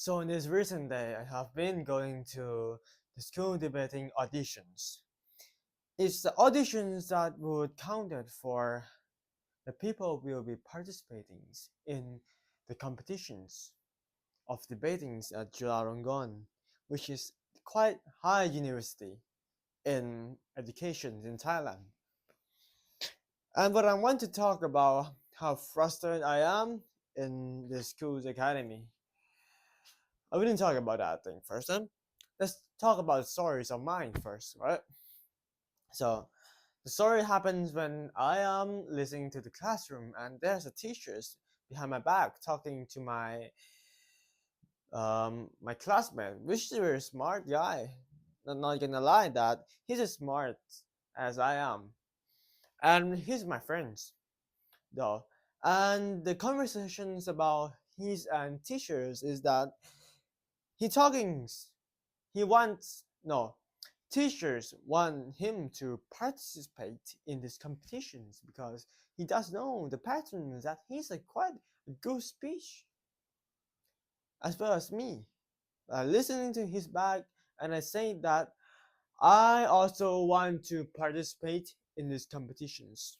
So in this recent day, I have been going to the school debating auditions. It's the auditions that would counted for the people will be participating in the competitions of debating at Chulalongkorn, which is quite high university in education in Thailand. And what I want to talk about how frustrated I am in the school's academy. I wouldn't talk about that thing first. Then let's talk about stories of mine first, right? So the story happens when I am listening to the classroom and there's a teachers behind my back talking to my classmate, which is a very smart guy. Not gonna lie that he's as smart as I am, and he's my friends though. And the conversations about his and teachers is that he talking he wants no teachers want him to participate in these competitions because he does know the patterns that he's a quite a good speech as well as me. Listening to his back, and I say that I also want to participate in these competitions.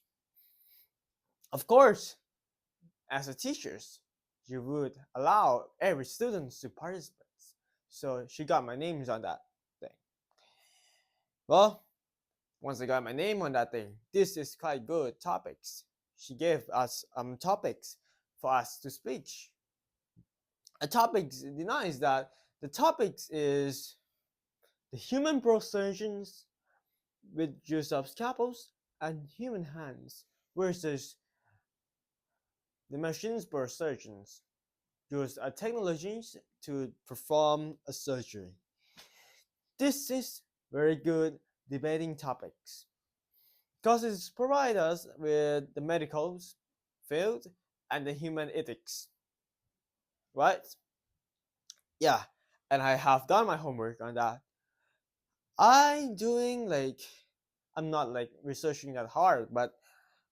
Of course, as a teachers, you would allow every student to participate. So she got my names on that thing. Well, once I got my name on that thing, this is quite good topics. She gave us topics for us to speak. A topics denies that the topics is the human surgeons with use of scalpels and human hands versus the machines surgeons use technologies to perform a surgery. This is very good debating topics because it provides us with the medical field and the human ethics, right? Yeah, and I have done my homework on that. I'm not like researching that hard, but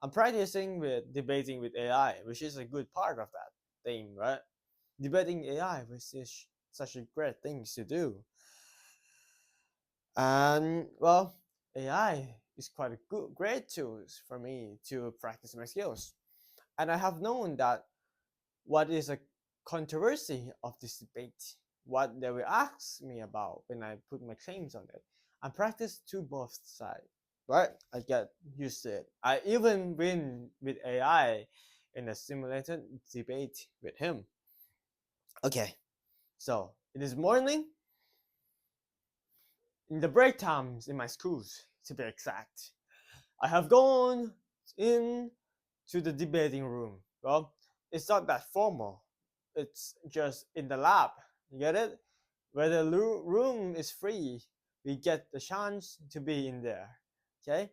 I'm practicing with debating with AI, which is a good part of that thing, right? Debating AI, which is such a great thing to do. And well, AI is quite a great tools for me to practice my skills. And I have known that what is a controversy of this debate, what they will ask me about when I put my claims on it. I practice to both sides, right? I get used to it. I even win with AI in a simulated debate with him. Okay, so it is morning in the break times in my schools, to be exact. I have gone in to the debating room. Well, it's not that formal. It's just in the lab. You get it? Where the room is free, we get the chance to be in there. Okay?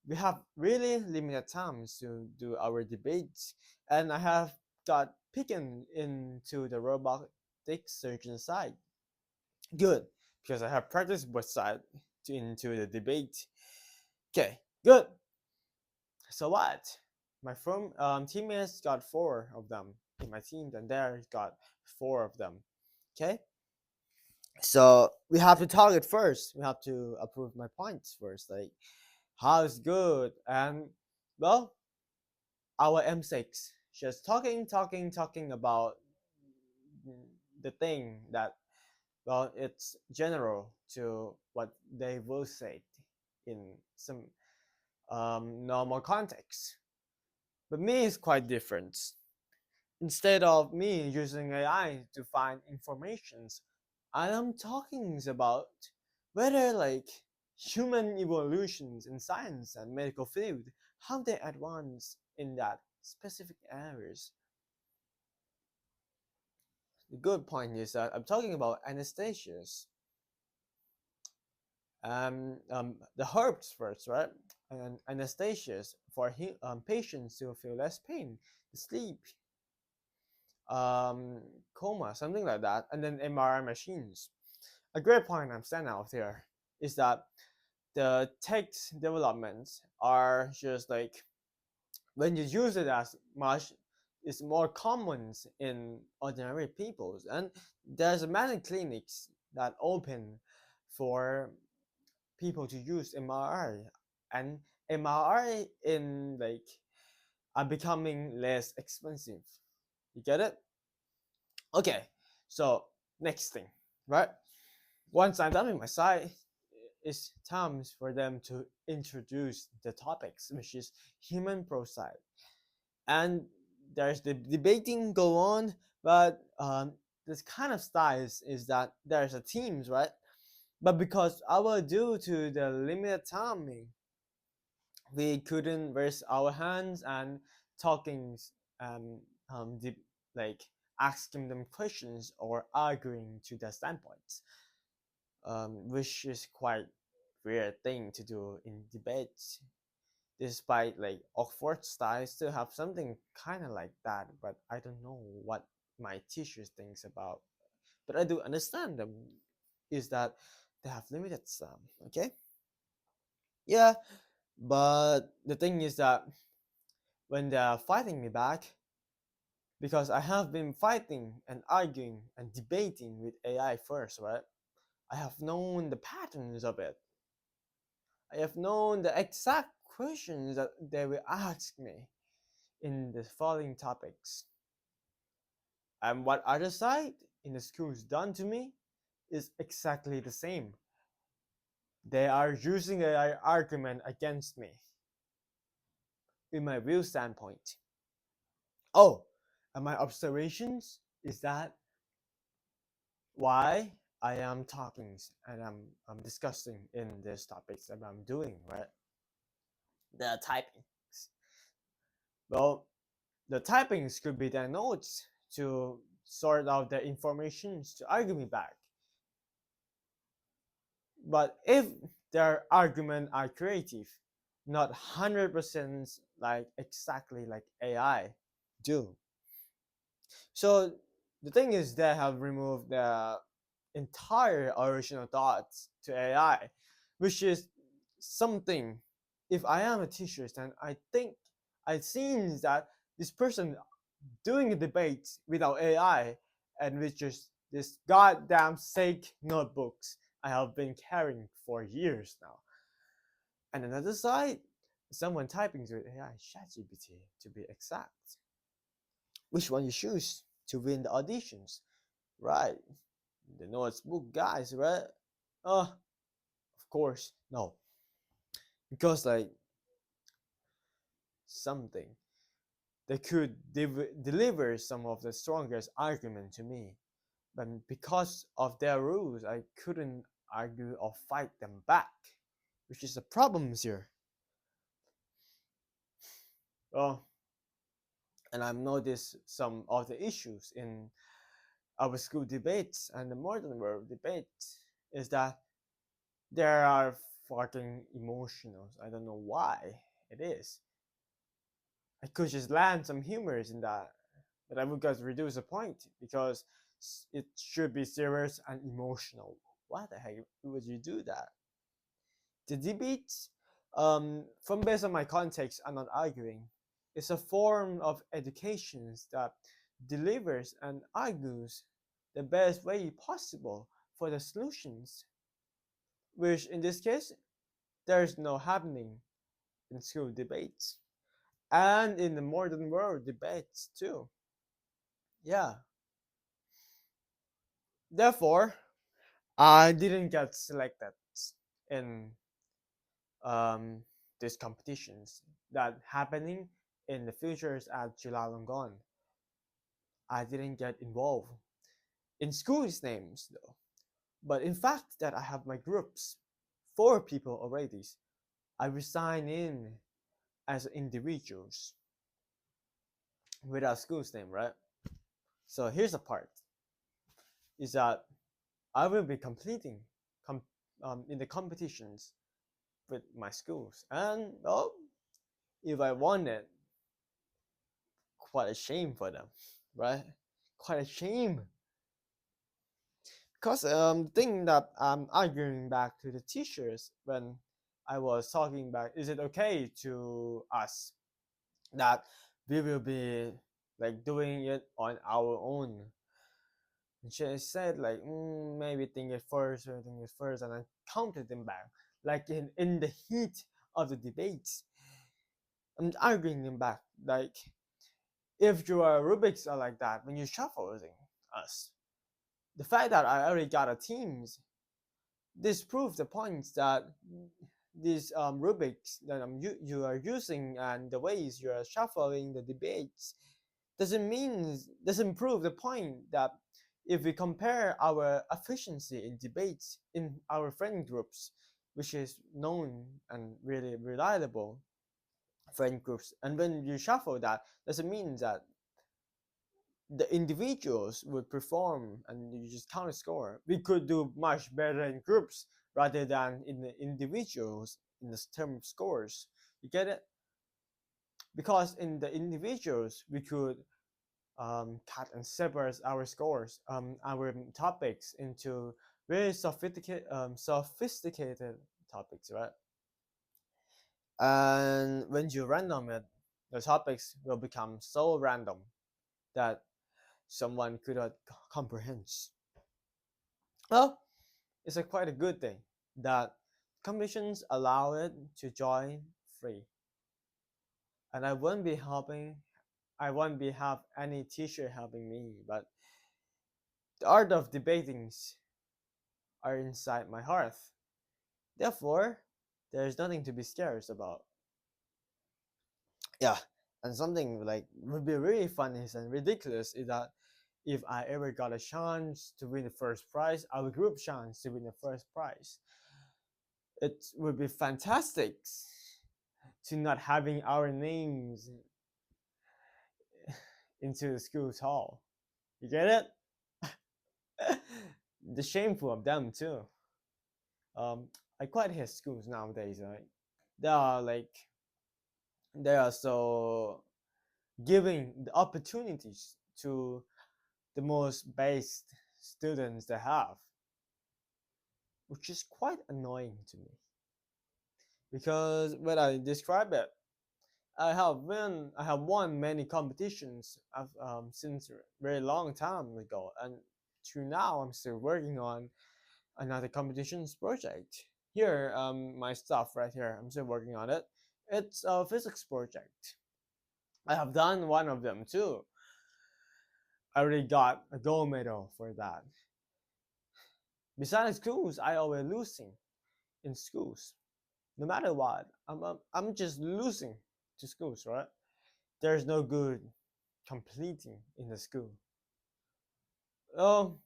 We have really limited times to do our debates, and I have got picking into the robotic surgeon side. Good, because I have practiced both sides into the debate. Okay, good. So what? My teammates got four of them in my team, and there got four of them. Okay, so we have to target first. We have to approve my points first, like how is good and well, our M6 just talking about the thing that well, it's general to what they will say in some normal context. But me is quite different. Instead of me using AI to find informations, I am talking about whether like human evolutions in science and medical field, how they advance in that specific areas. The good point is that I'm talking about anesthesias, the herbs first, right? And anesthesias for patients who feel less pain, sleep, coma, something like that, and then MRI machines. A great point I'm standing out here is that the tech developments are just like when you use it as much, is more common in ordinary peoples, and there's many clinics that open for people to use MRI, and MRI in like are becoming less expensive. You get it? Okay, so next thing, right? Once I'm done with my side, it's time for them to introduce the topics, which is human proside. And there's the debating go on, but this kind of style is that there's a teams, right? But because due to the limited timing, we couldn't raise our hands and talking, um, deep, like asking them questions or arguing to their standpoints, which is quite weird thing to do in debates. Despite like Oxford style, still have something kind of like that, but I don't know what my teachers thinks about. But I do understand them. Is that they have limited some, okay? Yeah, but the thing is that when they are fighting me back, because I have been fighting and arguing and debating with AI first, right? I have known the patterns of it. I have known the exact questions that they will ask me in the following topics. And what other side in the schools done to me is exactly the same. They are using AI argument against me in my real standpoint. Oh, and my observations is that why I am talking and I'm discussing in these topics that I'm doing, right? The typing. Well, the typings could be their notes to sort out the informations to argue me back. But if their argument are creative, not 100% like exactly like AI do. So the thing is they have removed the entire original thoughts to AI, which is something. If I am a teacher, then I think I've seen that this person doing a debate without AI and with just this goddamn fake notebooks I have been carrying for years now. And another side, someone typing with AI, ChatGPT to be exact. Which one you choose to win the auditions? Right, the notebook guys, right? Of course, no, because like something they could deliver some of the strongest argument to me, but because of their rules, I couldn't argue or fight them back, which is a problem here. Oh, and I've noticed some of the issues in our school debates and the modern world debate is that there are fucking emotional. I don't know why it is. I could just land some humors in that, but I would just reduce the point because it should be serious and emotional. Why the heck would you do that? The debates, from based on my context, I'm not arguing. It's a form of education that delivers and argues the best way possible for the solutions, which in this case, there's no happening in school debates and in the modern world debates too. Yeah. Therefore, I didn't get selected in um, these competitions that happening in the futures at Chulalongkorn. I didn't get involved in schools names though. But in fact that I have my groups, 4 people already. I resign in as individuals without school's name, right? So here's the part is that I will be completing com- in the competitions with my schools. And well, if I won it, quite a shame for them, right? Quite a shame. Because thing that I'm arguing back to the teachers when I was talking back, is it okay to us that we will be like doing it on our own. And she said like, maybe think it first, and I counted them back. Like in the heat of the debates, I'm arguing them back. Like if your Rubik's are like that when you shuffling us, the fact that I already got a teams, this proves the point that these Rubik's that you are using and the ways you are shuffling the debates doesn't prove the point that if we compare our efficiency in debates in our friend groups, which is known and really reliable friend groups, and when you shuffle that, doesn't mean that the individuals would perform and you just count a score. We could do much better in groups rather than in the individuals in the term of scores. You get it? Because in the individuals, we could cut and separate our scores, our topics into very sophisticated topics, right? And when you random it, the topics will become so random that someone could not comprehend. Well, it's quite a good thing that competitions allow it to join free, and I won't be have any teacher helping me, but the art of debatings are inside my heart. Therefore, there is nothing to be scared about. Yeah, and something like would be really funny and ridiculous is that if I ever got a chance to win the first prize, our group chance to win the first prize, it would be fantastic to not having our names into the school's hall. You get it? The shameful of them too. Um, I quite hate schools nowadays. Right? They are like they are so giving the opportunities to the most based students they have, which is quite annoying to me. Because when I describe it, I have won many competitions since a very long time ago, and to now I'm still working on another competitions project. Here, my stuff right here, I'm still working on it. It's a physics project. I have done one of them too. I already got a gold medal for that. Besides schools, I always losing in schools. No matter what, I'm just losing to schools, right? There's no good completing in the school. Oh,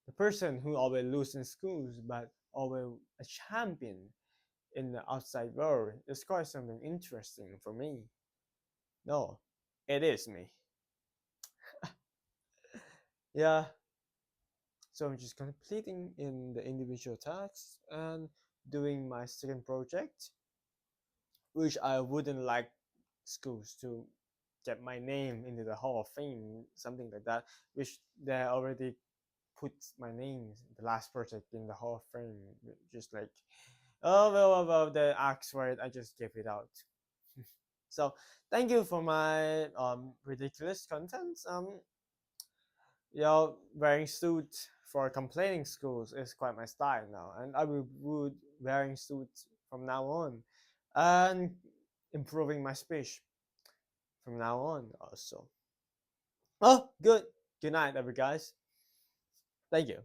the person who always loses in schools but always a champion in the outside world is quite something interesting for me. No, it is me. Yeah, so I'm just completing in the individual tasks and doing my second project, which I wouldn't like schools to get my name into the Hall of Fame, something like that, which they already put my name, the last project in the Hall of Fame, just like, oh well, the axe for it, I just gave it out. So thank you for my ridiculous content. Wearing suit for complaining schools is quite my style now, and I will would wearing suits from now on, and improving my speech from now on also. Oh, good. Good night, every guys. Thank you.